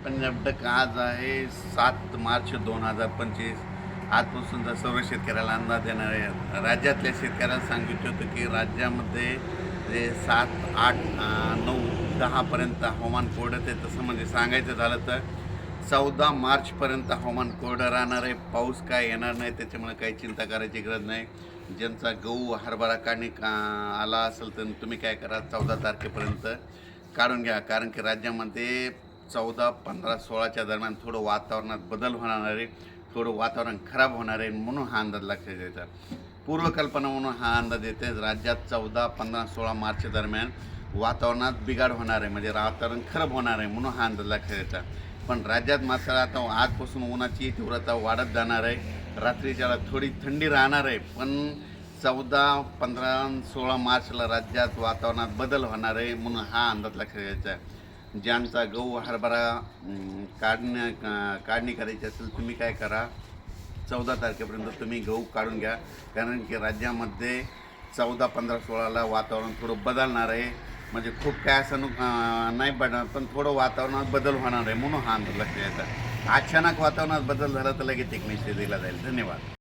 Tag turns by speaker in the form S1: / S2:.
S1: Punjab duck आज आहे 7 मार्च 2025. आजपासून जर सर्व शेतकऱ्याला अंदाज देणार आहे. राज्यातल्या शेतकऱ्याला सांगितलं होतं की राज्यामध्ये जे 7, 8, 9, 10पर्यंत हवामान कोरडं आहे. तसं म्हणजे सांगायचं झालं तर 14 मार्चपर्यंत हवामान कोरडं राहणार आहे. पाऊस काय येणार नाही, त्याच्यामुळे काही चिंता करायची गरज नाही. ज्यांचा गहू हरभरा काढणी आला असेल तर तुम्ही काय करा, 14 तारखेपर्यंत काढून घ्या. कारण की राज्यामध्ये 14, 15, 16च्या दरम्यान थोडं वातावरणात बदल होणार आहे. थोडं वातावरण खराब होणार आहे, म्हणून हा अंदाज लक्षात द्यायचा. पूर्वकल्पना म्हणून हा अंदाज येते. राज्यात 14, 15, 16 मार्च दरम्यान वातावरणात बिघाड होणार आहे, म्हणजे वातावरण खराब होणार आहे, म्हणून हा अंदाज लक्षात द्यायचा. पण राज्यात मात्र आता आजपासून उन्हाची तीव्रता वाढत जाणार आहे. रात्रीच्याला थोडी थंडी राहणार आहे, पण 14, 15, 16 मार्चला राज्यात वातावरणात बदल होणार आहे, म्हणून हा अंदाज लक्षात घ्यायचा आहे. ज्यांचा गहू हरभरा काढणी करायची असेल, तुम्ही काय करा, 14 तारखेपर्यंत तुम्ही गहू काढून घ्या. कारण की राज्यामध्ये 14, 15, 16ला वातावरण थोडं बदलणार आहे. म्हणजे खूप काय असं नाही पडणार, पण थोडं वातावरणात बदल होणार आहे, म्हणून हा अंदाज लक्षात घ्यायचा. अचानक वातावरणात बदल झाला तर लगेच एक मेसेज दिला जाईल. धन्यवाद.